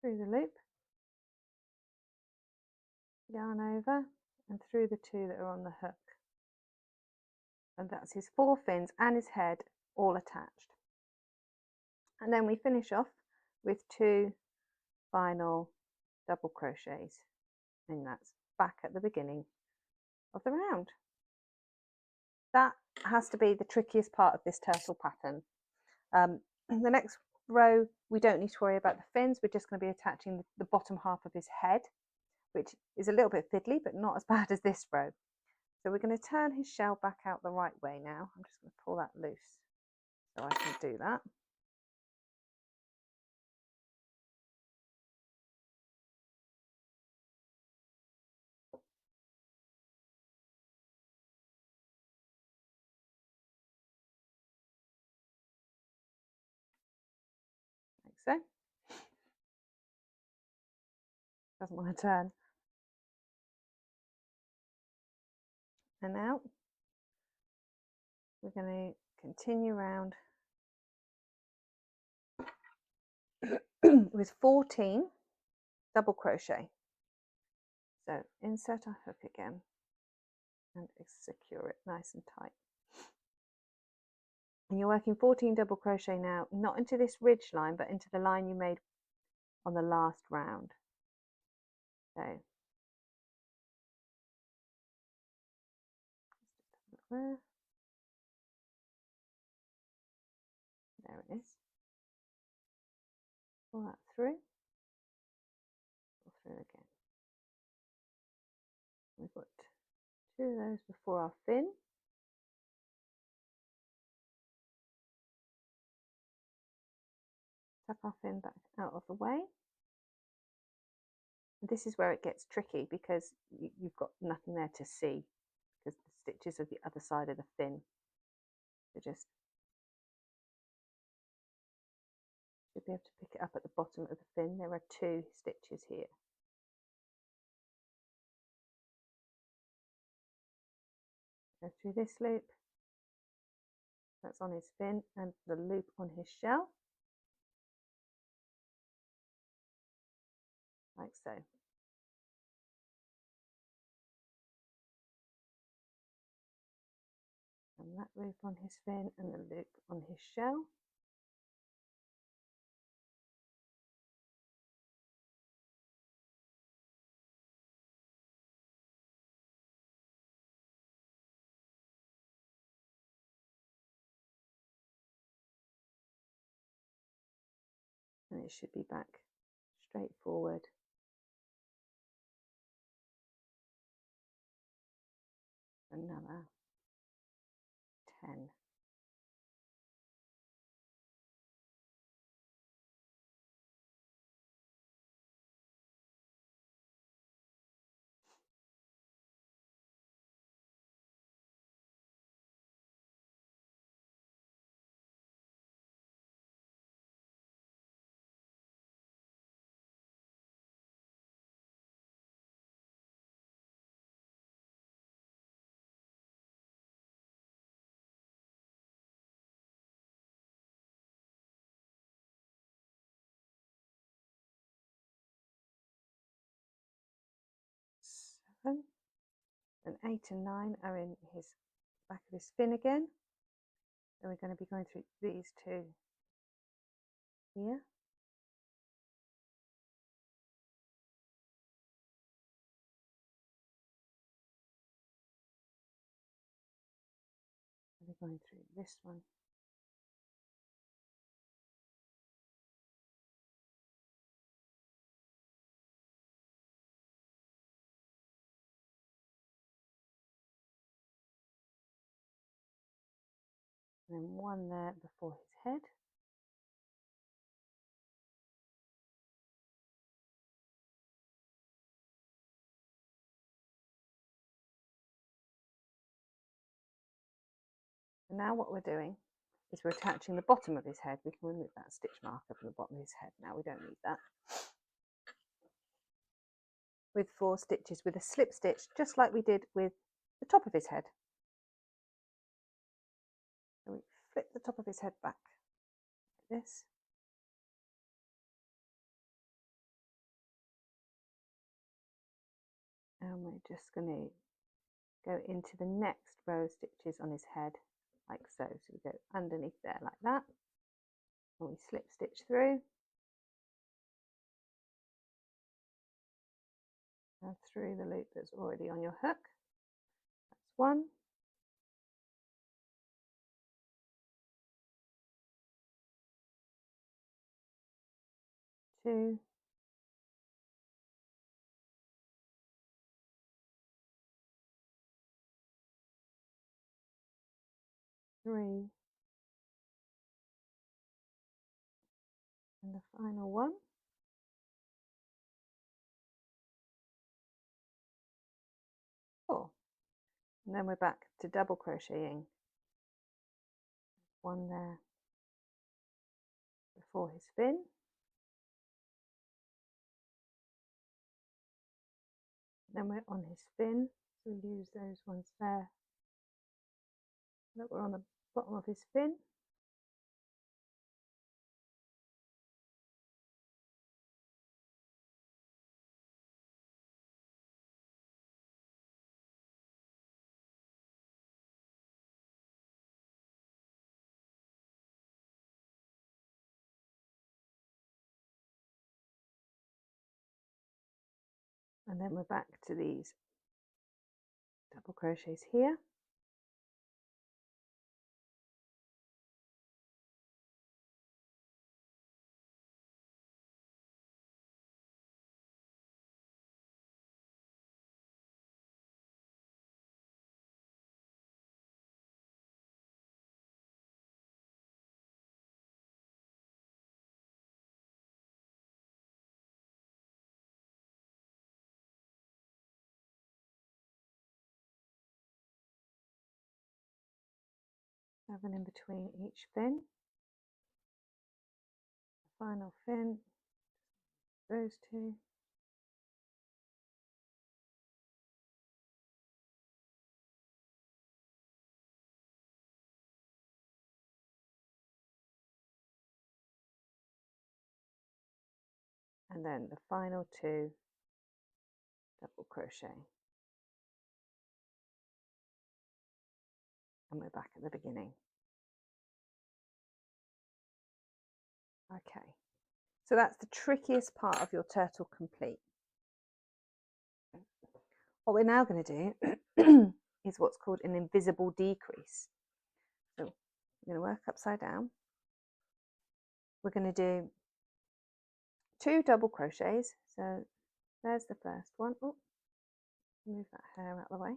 through the loop, yarn over and through the 2 that are on the hook. And that's his 4 fins and his head all attached. And then we finish off with 2 final double crochets, and that's back at the beginning of the round. That has to be the trickiest part of this turtle pattern. The next row, we don't need to worry about the fins. We're just going to be attaching the bottom half of his head, which is a little bit fiddly, but not as bad as this row. So we're going to turn his shell back out the right way now. I'm just going to pull that loose so I can do that. Like so. Doesn't want to turn. And now we're going to continue round with 14 double crochet. So insert our hook again and secure it nice and tight. And you're working 14 double crochet now, not into this ridge line, but into the line you made on the last round. So there. pull that through, pull through again. We've got 2 of those before our fin. Tuck our fin back out of the way. And this is where it gets tricky because you've got nothing there to see because the stitches are the other side of the fin. So just should be able to pick it up at the bottom of the fin. There are 2 stitches here. Go through this loop, that's on his fin, and the loop on his shell, like so. And that loop on his fin and the loop on his shell. And it should be back straight forward. Another 10. Seven. And 8 and 9 are in his back of his fin again. So we're going to be going through these 2 here. We're going through this one. And then 1 there before his head. And now what we're doing is we're attaching the bottom of his head. We can remove that stitch marker from the bottom of his head now, we don't need that. With 4 stitches with a slip stitch, just like we did with the top of his head. So we flip the top of his head back like this. And we're just going to go into the next row of stitches on his head like so. So we go underneath there like that, and we slip stitch through and through the loop that's already on your hook. That's 1. 2. 3. And the final one. 4. And then we're back to double crocheting. 1 there before his fin. Then we're on his fin, so we use those ones there that were on the bottom of his fin. And then we're back to these double crochets here. 7 in between each fin. Final fin, those two. And then the final 2 double crochet. And we're back at the beginning. Okay, so that's the trickiest part of your turtle complete. What we're now going to do is what's called an invisible decrease. So we're going to work upside down. We're going to do 2 double crochets. So there's the first one. Oh, move that hair out of the way.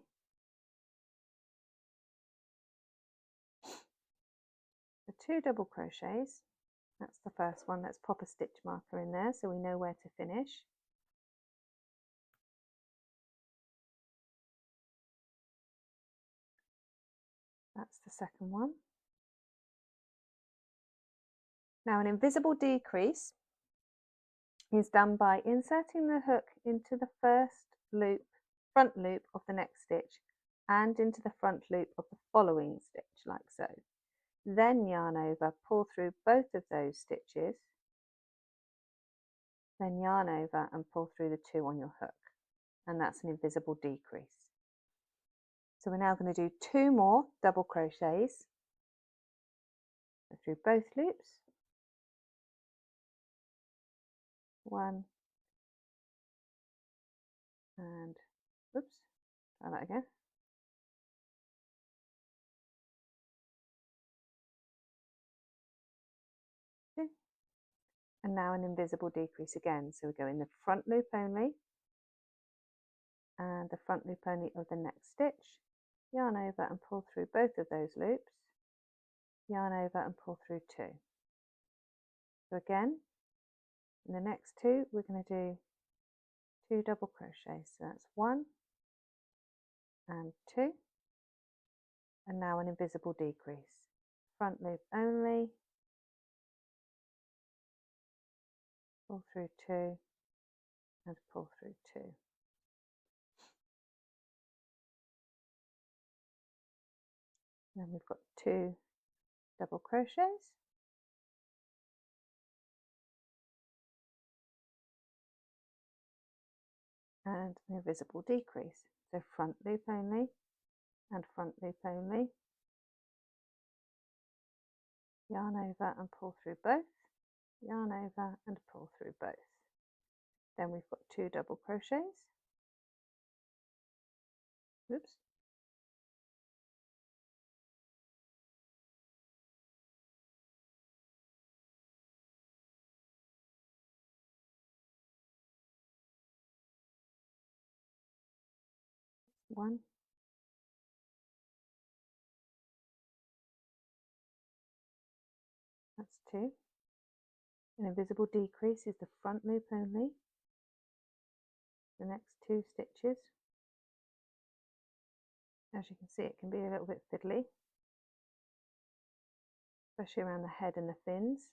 The 2 double crochets. That's the first one. Let's pop a stitch marker in there so we know where to finish. That's the second one. Now an invisible decrease is done by inserting the hook into the first loop, front loop of the next stitch and into the front loop of the following stitch, like so. Then yarn over, pull through both of those stitches, then yarn over and pull through the 2 on your hook, and that's an invisible decrease. So we're now going to do 2 more double crochets through both loops. 1 and oops, try that again. And now an invisible decrease again. So we go in the front loop only and the front loop only of the next stitch, yarn over and pull through both of those loops, yarn over and pull through 2. So again, in the next 2 we're going to do 2 double crochets. So that's 1 and 2, and now an invisible decrease. Front loop only, pull through 2 and pull through 2. Then we've got 2 double crochets, and an invisible decrease. So front loop only and front loop only, yarn over and pull through both, yarn over and pull through both. Then we've got 2 double crochets. Oops. One. That's 2. An invisible decrease is the front loop only. The next 2 stitches. As you can see, it can be a little bit fiddly, especially around the head and the fins.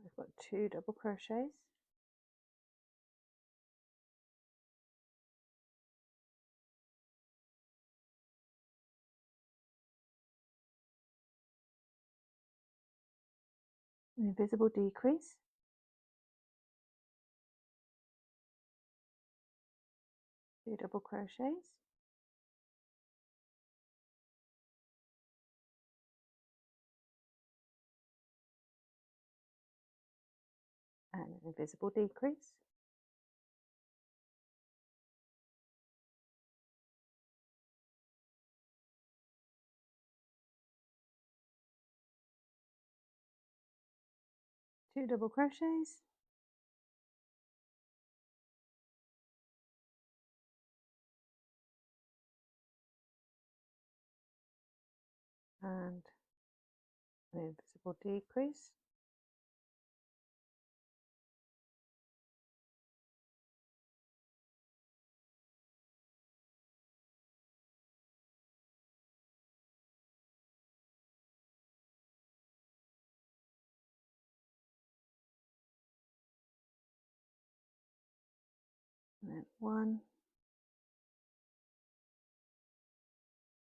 We've got 2 double crochets. An invisible decrease. Two double crochets. And an invisible decrease. Two double crochets. And an invisible decrease. then 1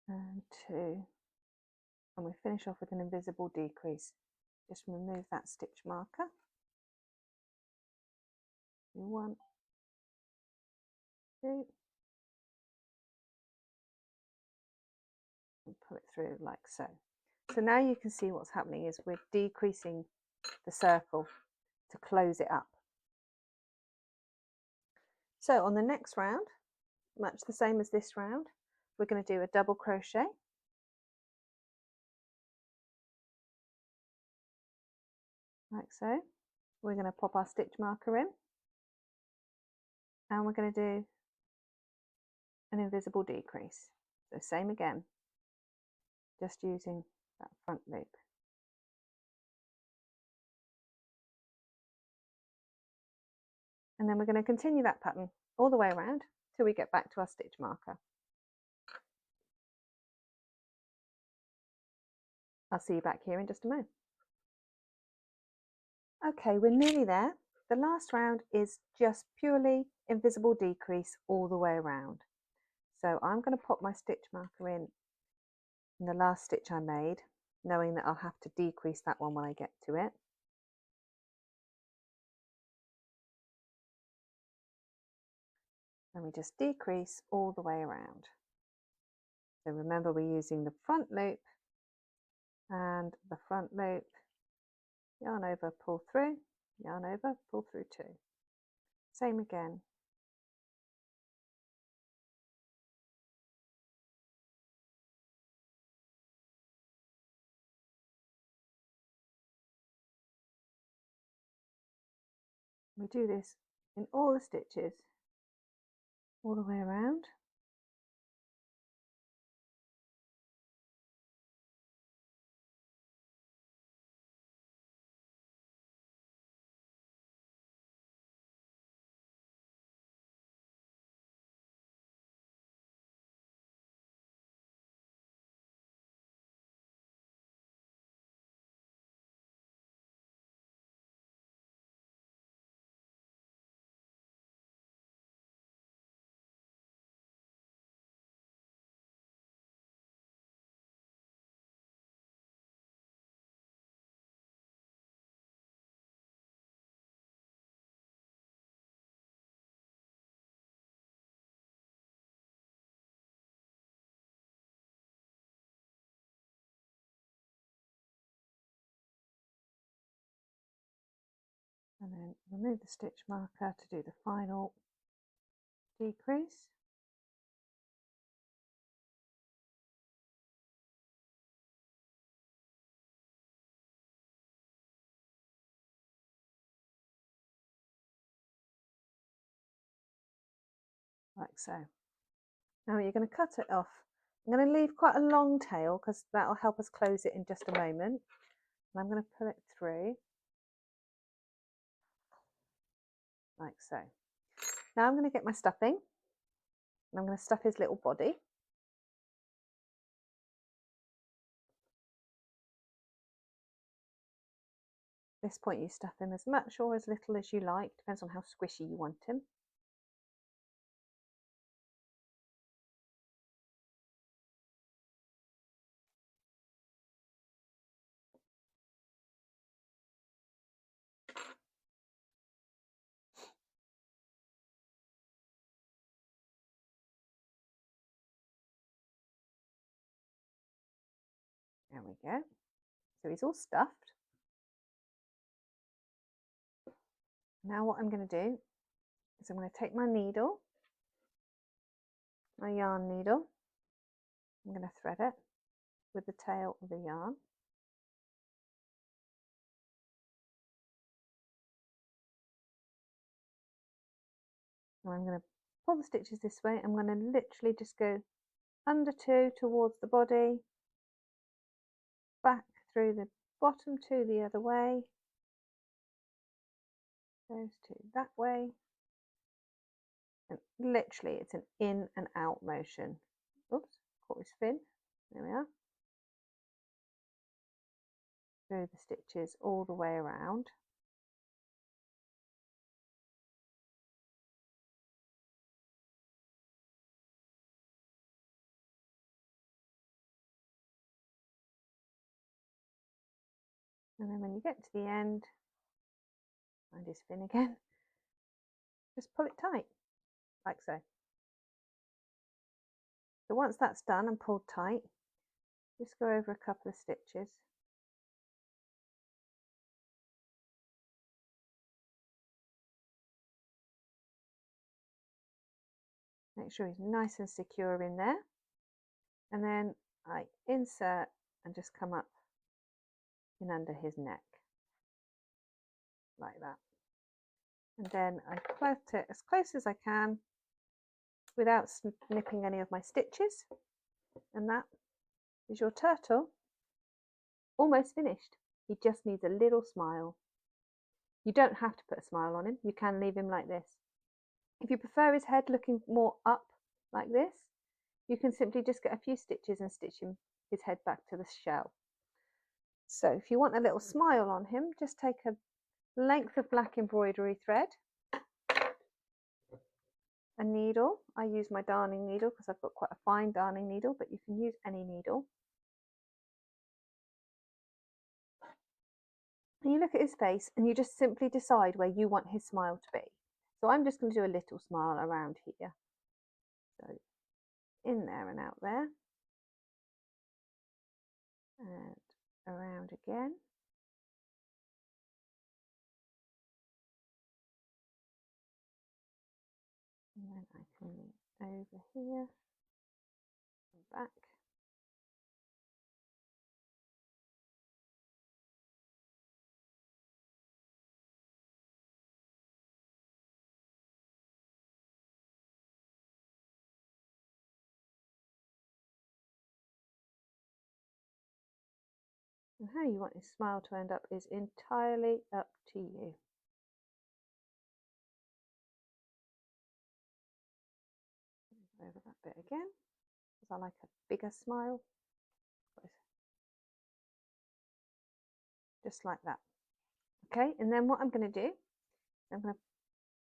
and 2, and we finish off with an invisible decrease. Just remove that stitch marker. 1, 2, and pull it through like so. So now you can see what's happening is we're decreasing the circle to close it up. So on the next round, much the same as this round, we're going to do a double crochet, like so. We're going to pop our stitch marker in, and we're going to do an invisible decrease. So same again, just using that front loop. And then we're going to continue that pattern all the way around till we get back to our stitch marker. I'll see you back here in just a moment. Okay, we're nearly there. The last round is just purely invisible decrease all the way around. So I'm going to pop my stitch marker in the last stitch I made, knowing that I'll have to decrease that one when I get to it. And we just decrease all the way around. So remember, we're using the front loop and the front loop, yarn over, pull through, yarn over, pull through 2. Same again. We do this in all the stitches, all the way around. And then remove the stitch marker to do the final decrease. Like so. Now you're going to cut it off. I'm going to leave quite a long tail because that will help us close it in just a moment. And I'm going to pull it through like so. Now I'm going to get my stuffing, and I'm going to stuff his little body. At this point you stuff him as much or as little as you like, depends on how squishy you want him. There we go. So he's all stuffed. Now what I'm going to do is I'm going to take my needle, my yarn needle, I'm going to thread it with the tail of the yarn. And I'm going to pull the stitches this way. I'm going to literally just go under 2 towards the body, back through the bottom 2 the other way, those 2 that way, and literally it's an in and out motion. Oops, caught his fin. There we are. Through the stitches all the way around. And then when you get to the end, find his fin again, just pull it tight, like so. So once that's done and pulled tight, just go over a couple of stitches. Make sure he's nice and secure in there. And then I insert and just come up in under his neck, like that. And then I close it as close as I can without snipping any of my stitches. And that is your turtle almost finished. He just needs a little smile. You don't have to put a smile on him. You can leave him like this. If you prefer his head looking more up like this, you can simply just get a few stitches and stitch his head back to the shell. So if you want a little smile on him, just take a length of black embroidery thread, a needle. I use my darning needle because I've got quite a fine darning needle, but you can use any needle. And you look at his face and you just simply decide where you want his smile to be. So I'm just going to do a little smile around here. So in there and out there. And around again. And then I can move over here and back. And how you want his smile to end up is entirely up to you. Over that bit again, because I like a bigger smile. Just like that. Okay, and then what I'm going to do, I'm going to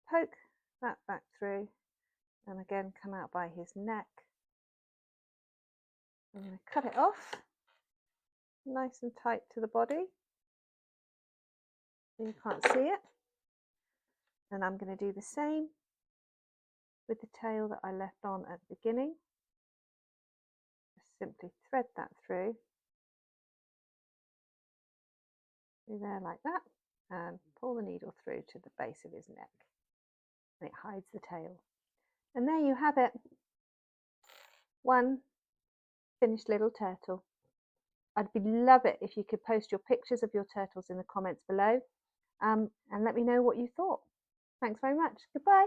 poke that back through and again come out by his neck. I'm going to cut it off nice and tight to the body so you can't see it. And I'm going to do the same with the tail that I left on at the beginning. Just simply thread that through there like that and pull the needle through to the base of his neck, and it hides the tail. And there you have it, one finished little turtle. I'd love it if you could post your pictures of your turtles in the comments below, and let me know what you thought. Thanks very much. Goodbye.